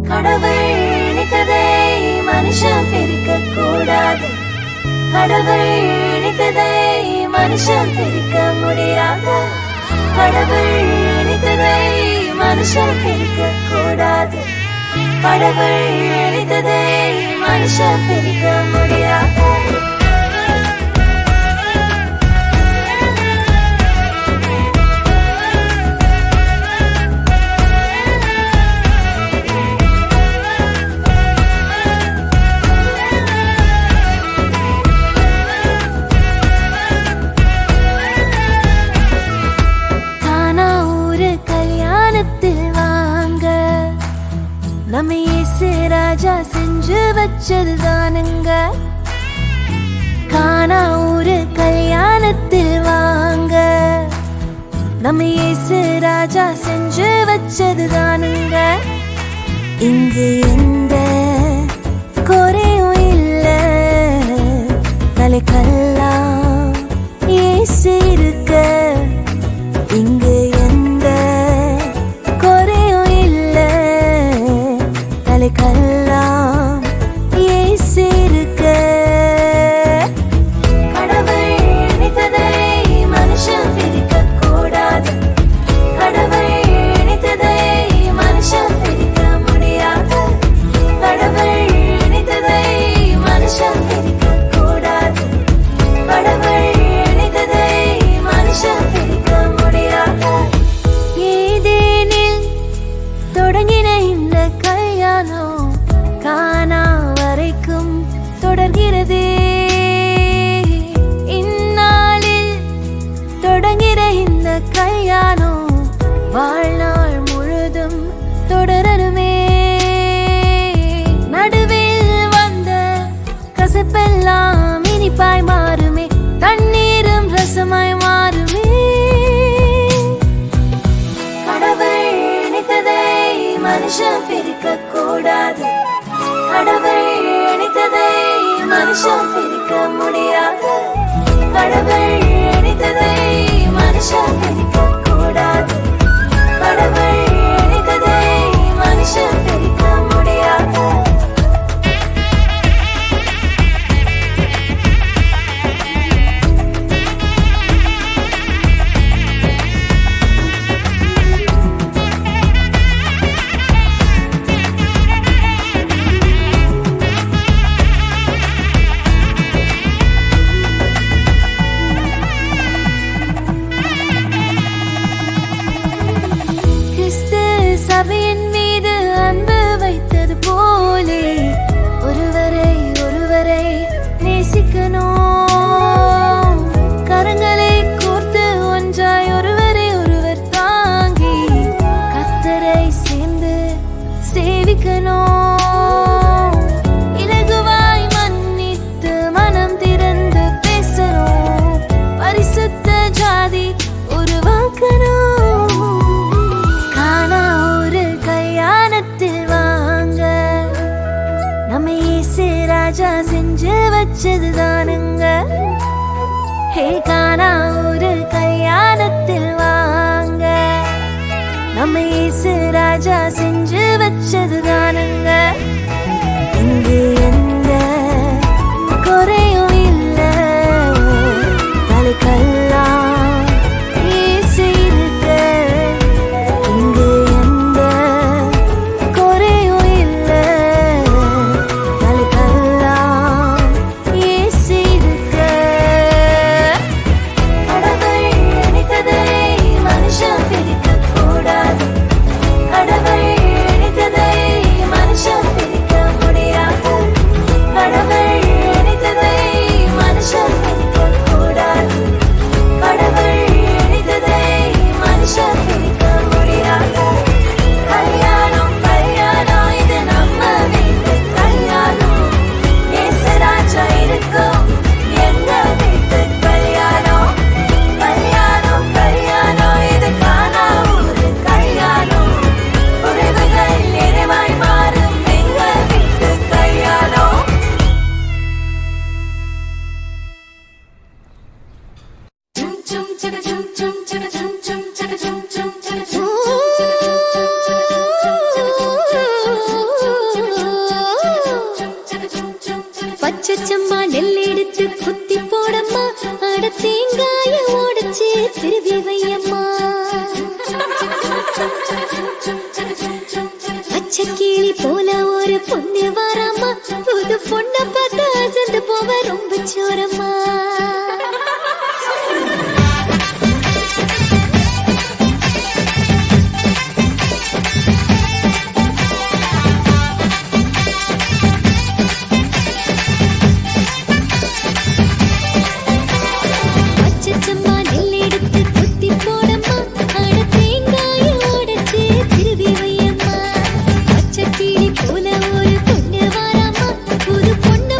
கடவுள் நினைத்ததை மனுஷன் பிரிக்க கூடாது. கடவுள் நினைத்ததை மனுஷன் பிரிக்க முடியாது. கடவுள் நினைத்ததை மனுஷன் பிரிக்க கூடாது. கடவுள் நினைத்ததை மனுஷன் பிரிக்க முடியாது. நம்ம இயேசு ராஜா செஞ்சு வச்சதுதானுங்க. கானா ஊரு கல்யாணத்தில் வாங்க. நம்ம இயேசு ராஜா செஞ்சு வச்சதுதானுங்க. இங்கு எந்த குறையும் இல்ல. தலைக்கெல்லாம் இயேசு இருக்க. இங்கு கல்லாம் இயேசு இருக்க. கடவுள் நினைத்ததை மனுஷன் பிரிக்க கூடாது. கடவுள் நினைத்ததை மனுஷன் பிரிக்க முடியாது. கடவுள் நினைத்ததை மனுஷன் பிரிக்க கூடாது. கடவுள் நினைத்ததை மனுஷன் பிரிக்க முடியாது. ஏதேனில் தொடங்கின இந்த கானா வரைக்கும் தொடர்கிறது. இந்நாளில் தொடங்கிற இந்த கல்யாணம் வாழ்நாள் முழுதும் தொடரணுமே. நடுவில் வந்த கசப்பெல்லாம் இனிப்பாய் மாறுமே. தண்ணீரும் ரசமாய் மாறுமே. கடவுள் நினைத்ததை மனுஷன் பிரிக்க கூடாது. கடவுள் நினைத்ததை மனுஷன் பிரிக்க முடியாது. கடவுள் நினைத்ததை மனுஷன் பிரிக்க கூடாது. கடவுள் நினைத்ததை மனுஷன் பிரிக்க முடியாது. சபையின் மீது அன்பு வைத்தது போலே ஒருவரை ஒருவரை நேசிக்கணும். கரங்களை கோர்த்து ஒன்றாய் ஒருவரை ஒருவர் தாங்கி கர்த்தரை சேர்ந்து சேவிக்கணும். இலகுவாய் மன்னித்து மனம் திறந்து பேசணும். பரிசுத்த ஜாதி உருவாக்கணும். நம்ம இயேசு ராஜா செஞ்சு வச்சதுதானுங்க. ஹே கானா ஒரு கல்யாணத்தில் வாங்க. நம்ம இயேசு ராஜா செஞ்சு வச்சதுதானுங்க. இங்கு எந்த குறையும் இல்ல. தலைக்கெல்லாம் இயேசு இருக்க. இங்கு எந்த குறையும் இல்ல. கடவுள் நினைத்ததை மனுஷன் பிரிக்க முடியாது. தேங்காய உடைச்சு திருவி வையம்மா. பச்சை கிளி போல ஒரு பொண்ணு வரம்மா, புது பொண்ண பார்த்து அசந்து போவ ரொம்ப சோரம்மா. பச்சச்சம்மா நெல் எடுத்து கொத்தி போடம்மா, அட தேங்காய உடைச்சு திருவி வையம்மா. பச்சை கிளி போல ஒரு பொண்ணு வரம்மா, புது பொண்ண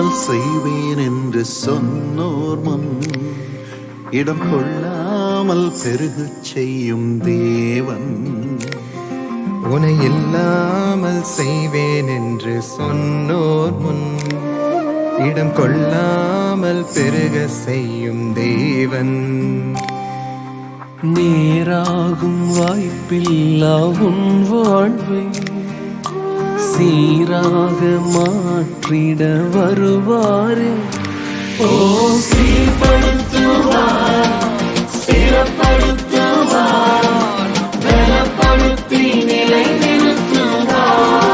கொள்ளாமல் செய்வேன் என்று சொன்னோர் முன் இடம் கொள்ளாமல் பெருகச் செய்யும் தேவன். உனை இல்லாமல் செய்வேன் என்று சொன்னோர் முன் இடம் கொள்ளாமல் பெருக செய்யும் தேவன். நேராகும் வாய்ப்பில்லா உன் வாழ்வை சீராக மாற்றிட வருவாரே. ஓ சீர்படுத்துவார், ஸ்திரப்படுத்துவார், பலப்படுத்தி நிலை நிறுத்துவார்.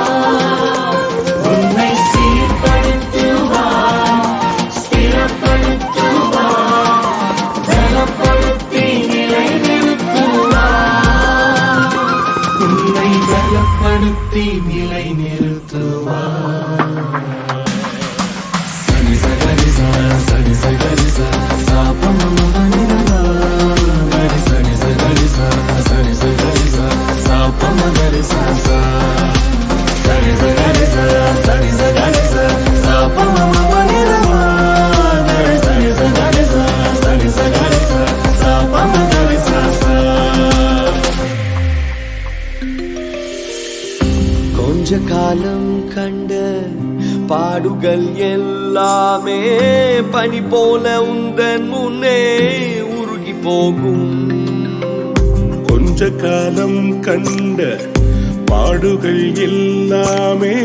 உன்னை சீர்படுத்துவார், ஸ்திரப்படுத்துவார், பலப்படுத்தி நிலை நிறுத்துவார். உன்னை பலப்படுத்தி நிலை நிறுத்துவார். சனி சகரி சனி சகரி சாப்பமமனிதா கரி சனி சகரி சனி சகரி சாப்பமகரி சா சனி சகரி சனி சகரி சாப்பமமனிதா கரி சனி சகரி சனி சகரி சாப்பமகரி சா. கொஞ்ச காலம் கண்ட பாடுகள் எல்லாமே பனி போல உந்தன் முன்னே உருகி போகும். கொஞ்ச காலம் கண்ட பாடுகள் எல்லாமே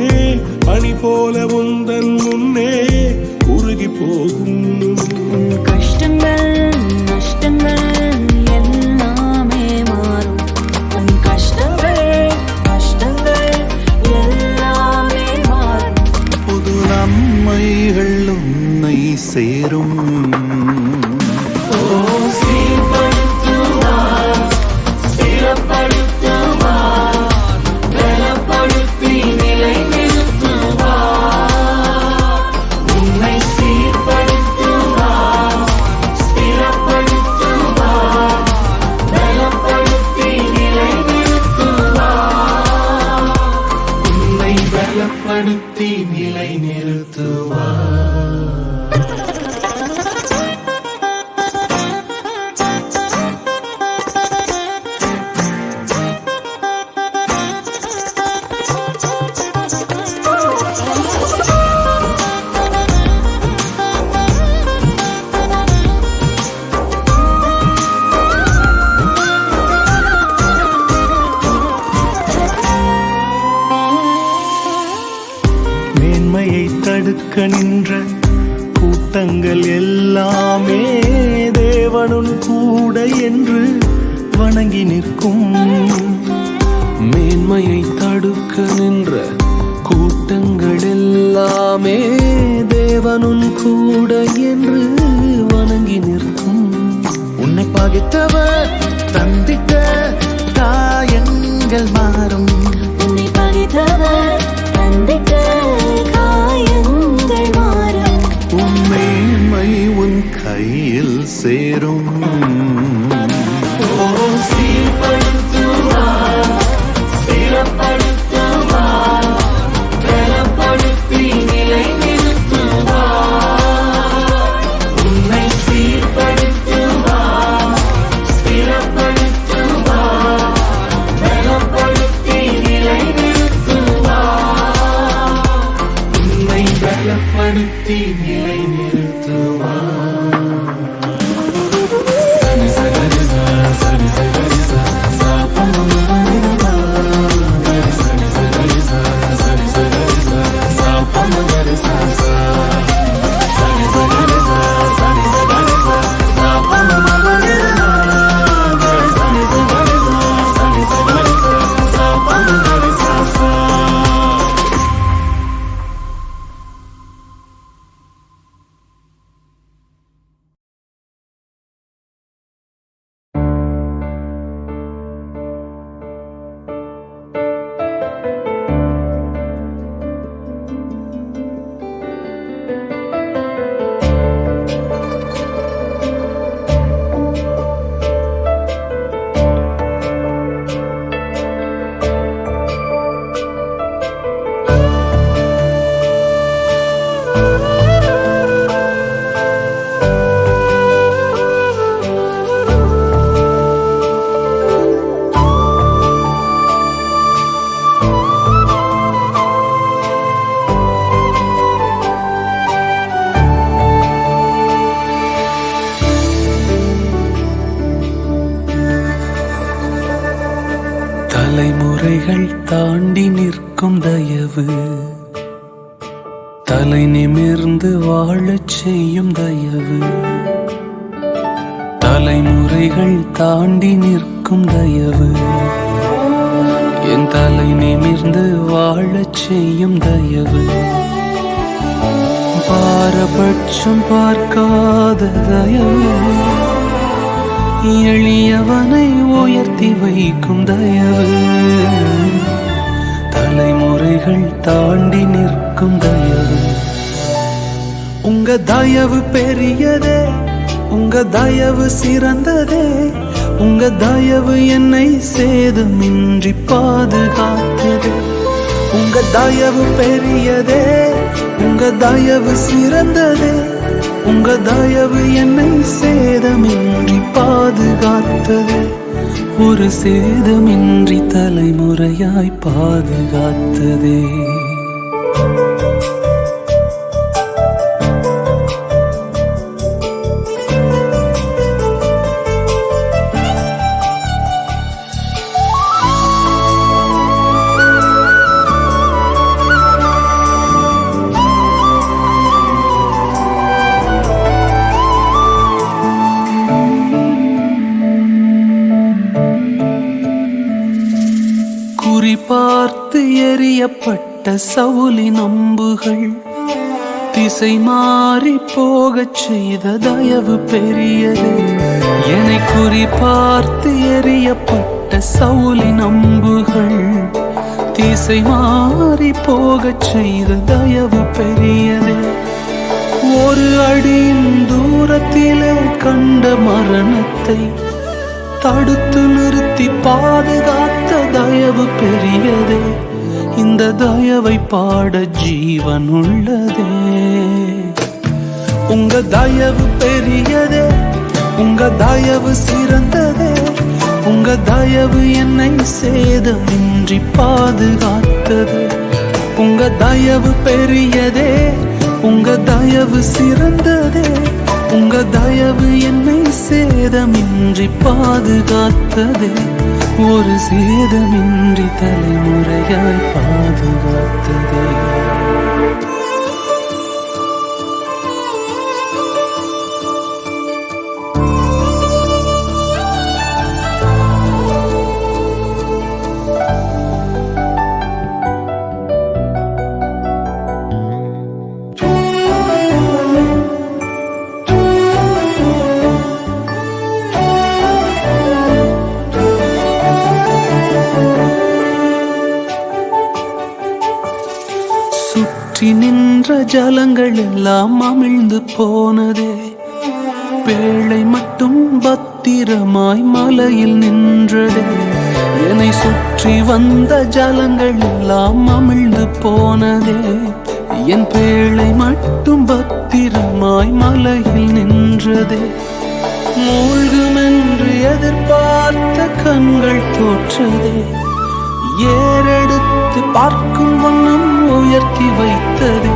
பனி போல உந்தன் முன்னே உருகி போகும். கஷ்டங்கள் நஷ்டங்கள் எல்லாமே மாறும். உன் கஷ்டங்கள் நஷ்டங்கள் எல்லாமே மாறும். புது நன்மைகள் உன்னை சேரும். ஓ சீர்படுத்துவார், ஸ்திரப்படுத்துவார், பலப்படுத்தி நிலை நிறுத்துவார். உன்னை சீர்படுத்துவார், ஸ்திரப்படுத்துவார், பலப்படுத்தி நிலை நிறுத்துவார். உன்னை பலப்படுத்தி நிலை நிறுத்துவார். மேன்மையை தடுக்க நின்ற கூட்டங்கள் எல்லாமே தேவனுன் கூட என்று வணங்கி நிற்கும். மேன்மையை தடுக்க நின்ற கூட்டங்கள் எல்லாமே தேவனுன் கூட என்று வணங்கி நிற்கும். உன்னை பகைத்தவர் தந்தித்த காயங்கள் மாறும். உன்னை பகைத்தவர் தந்திட்ட காயங்கள் மாறும். உன் மேன்மை உன் கையில் சேரும். ஓ சீர்படுத்துவார், ஸ்திரப்படுத்துவார், பலப்படுத்தி நிலை நிறுத்துவார். உன்னை சீர்படுத்துவார், ஸ்திரப்படுத்துவார், பலப்படுத்தி நிலை நிறுத்துவார். உன்னை பலப்படுத்தி நிலை நிறுத்துவார். சனி சகரி சனி சகரி சாப்பமமனிதா கரி சனி சகரி சனி சகரி சாப்பமகரி சா சனி சகரி சனி சகரி சாப்பமமனிதா கரி சனி சகரி சனி சகரி சாப்பமகரி சா. தலைமுறைகள் தாண்டி நிற்கும் தயவு, தலை நிமிர்ந்து வாழச் செய்யும் தயவு. தலைமுறைகள் தாண்டி நிற்கும் தயவு, என் தலை நிமிர்ந்து வாழச் செய்யும் தயவு. பாரபட்சம் பார்க்காத தயவு, எளியவனை உயர்த்தி வைக்கும் தயவு. தலைமுறைகள் தாண்டி நிற்கும் தயவு. உங்க தயவு பெரியதே, உங்க தயவு சிறந்ததே. உங்க தயவு என்னை சேதமின்றி பாதுகாத்தது. உங்க தயவு பெரியதே, உங்க தயவு சிறந்ததே. உங்க தயவு என்னை சேதமின்றி பாதுகாத்தது. ஒரு சேதமின்றி தலைமுறையாய் பாதுகாத்ததே. பார்த்து எறியப்பட்ட சவுலின் அம்புகள் திசை மாறி போகச் செய்த தயவு பெரியது. என்னை குறி பார்த்து எறியப்பட்ட சவுலின் அம்புகள் திசை மாறி போகச் செய்த தயவு பெரியது. ஒரு அடியின் தூரத்திலே கண்ட மரணத்தை தடுத்து நிறுத்தி பாதுகாத்த தயவு பெரியதே. இந்த தயவை பாட ஜீவன் உள்ளதே. உங்க தயவு பெரியதே, உங்க தயவு சிறந்ததே. உங்க தயவு என்னை சேதமின்றி பாதுகாத்தது. உங்க தயவு பெரியதே, உங்க தயவு சிறந்ததே. உங்க தயவு என்னை சேதமின்றி பாதுகாத்ததே. ஒரு சேதமின்றி தலைமுறையாய் பாதுகாத்ததே. சுற்றி நின்ற ஜலங்கள் எல்லாம் அமிழ்ந்து போனதே. பேழை மட்டும் பத்திரமாய் மலையில் நின்றதே. என்னை சுற்றி வந்த ஜலங்கள் எல்லாம் அமிழ்ந்து போனதே. என் பேழை மட்டும் பத்திரமாய் மலையில் நின்றதே. மூழ்குமென்று எதிர்பார்த்த கண்கள் தோற்றதே. ஏறெடுத்து பார்க்கும் வண்ணம் உயர்த்தி வைத்ததே.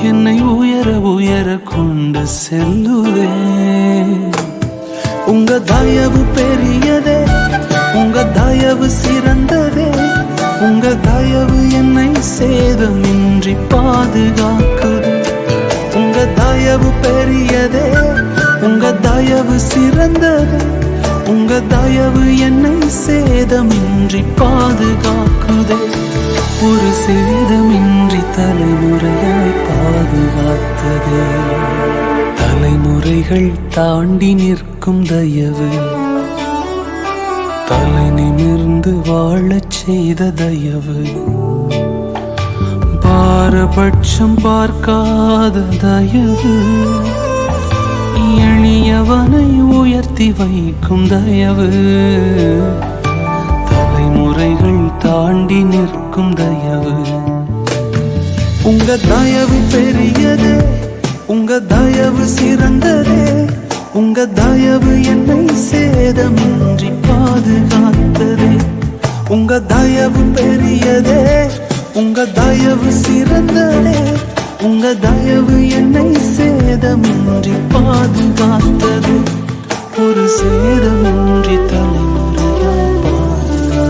என்னை உயர உயர கொண்டு செல்லுதே. உங்க தயவு பெரியதே, உங்க தயவு சிறந்ததே. உங்க தயவு என்னை சேதமின்றி பாதுகாக்குது. உங்க தயவு பெரியதே, உங்க தயவு சிறந்ததே. உங்க தயவு என்னை சேதமின்றி பாதுகாக்குதே. ஒரு சேதமின்றி தலைமுறையாய் பாதுகாத்ததே. தலைமுறைகள் தாண்டி நிற்கும் தயவு, தலை நிமிர்ந்து வாழச் செய்த தயவு. பாரபட்சம் பார்க்காத தயவு, எளியவனை உயர்த்தி வைக்கும் தயவு. தலைமுறைகள் தாண்டி நிற்கும் தயவு. உங்க தயவு பெரியதே, உங்க தயவு சிறந்ததே. உங்க தயவு என்னை சேதமின்றி பாதுகாத்ததே. உங்க தயவு பெரியதே, உங்க தயவு சிறந்ததே. உங்க தயவு என்னை சேதமின்றி பாதுகாத்தது. ஒரு சேதமின்றி தலைமுறையாய் பாதுகாத்தது.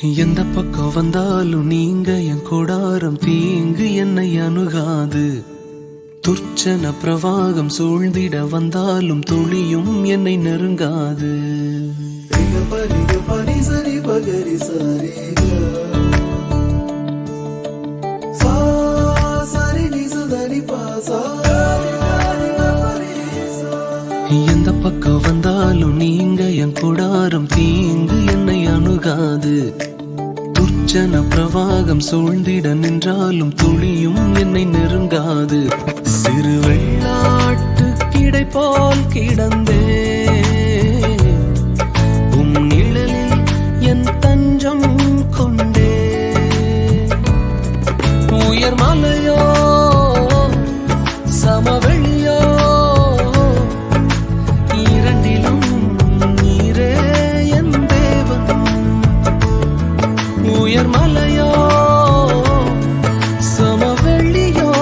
எந்த பக்கம் வந்தாலும் நீங்க என் கொடாரம் தீங்கு என்னை அணுகாது. துர்ச்சன பிரவாகம் சூழ்ந்திட வந்தாலும் துளியும் என்னை நெருங்காது. எந்த பக்கம் வந்தாலும் நீங்க என் கொடாரம் தீங்கு என்னை அணுகாது. துர்ச்சன பிரவாகம் சூழ்ந்திட நின்றாலும் துளியும் என்னை நெருங்காது. சிறு வெள்ளாட்டு கிடை போல் கிடந்தே உம் நிழலில் என் தஞ்சம் கொண்டே. உயர் மலையோ சமவெளியோ இரண்டிலும் நீரே என் தேவன். உயர் மலையோ சமவெளியோ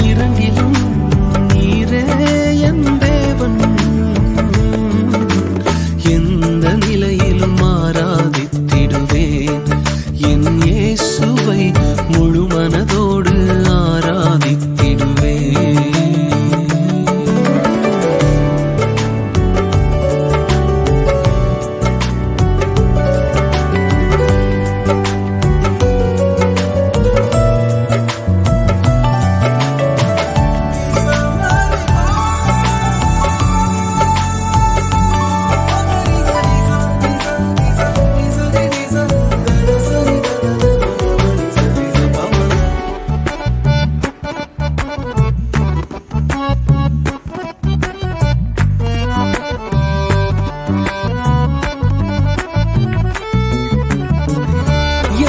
இரண்டிலும் நீரே என் தேவன். எந்த நிலையிலும் ஆராதித்திடுவேன் என் இயேசுவை முழு மனதோடு ஆராதித்திடுவேன்.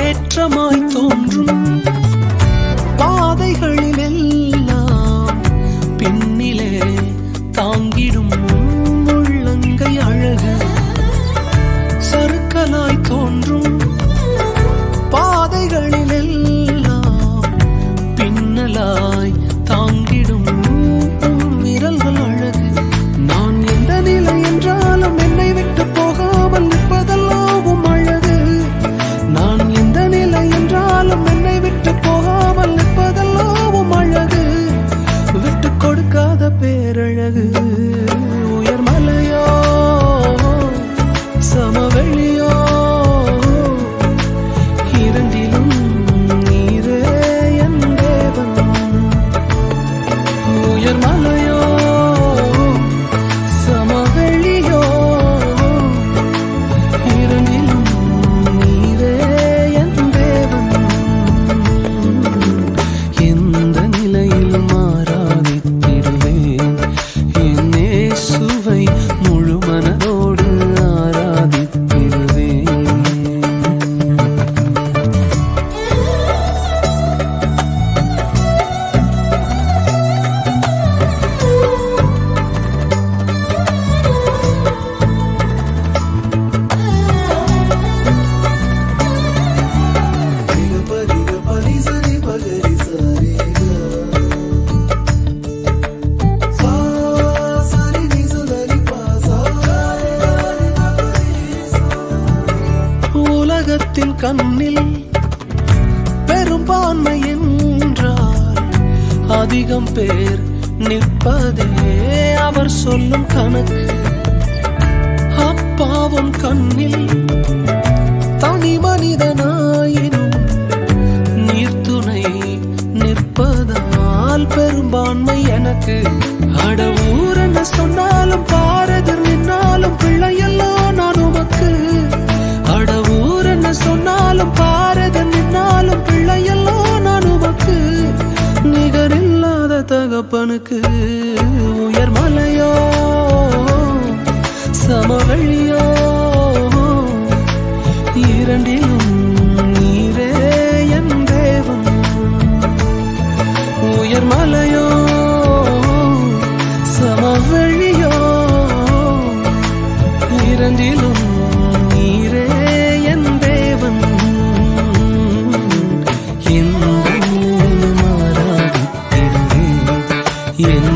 ஏற்றமாய் தோன்றும் பாதைகளிலெல்லாம் பின்னிலே தாங்கிடும் உள்ளங்கை அழகு. சறுக்கலாய் தோன்றும் பாதைகளிலெல்லாம் பின்னலாய் தாங்கிடும் விரல்கள் அழகு. நான் எந்த நிலை என்றாலும் என்னை விட்டு போகாமல் நிற்பதெல்லாம் அழகு. நான் எந்த நிலை என்றாலும் என்னை விட்டு போகாமல் நிற்பதெல்லாம் அழகு. விட்டு கொடுக்காத பேரழகு. உயர் மலையோ சமவெளியோ இரண்டிலும் நீரே என் தேவன். உயர் மலையோ சமவெளியோ இரண்டிலும் நீரே என் தேவன். எந்த நிலையிலும் ஆராதித்திடுவேன் என் இயேசுவை முழு மனதோடு ஆராதித்திடுவேன். உலகத்தின் கண்ணில் பெரும்பான்மை என்றால் அதிகம் பேர் நிற்பதே அவர் சொல்லும் கணக்கு. அப்பாவும் கண்ணில் தனி மனிதனாயினும் நீர்த்துணை நிற்பதால் பெரும்பான்மை எனக்கு. அட ஊரென்ன சொன்னாலும் பாரதர் நின்னாலும் பிள்ளையெல்லாம் நான் உமக்கு. அட ஊரென்ன சொன்னாலும் பாரதர் நின்னாலும் பிள்ளையெல்லாம் நான் உமக்கு. நிகரில்லாத தகப்பனுக்கு. உயர் மலையோ சமவெளியோ இரண்டிலும் நீரே என் தேவன். உயர் மலையோ சமவெளியோ இரண்டிலும் நீரே என் தேவன். எந்த நிலையிலும் ஆராதித்திடுவேன் என்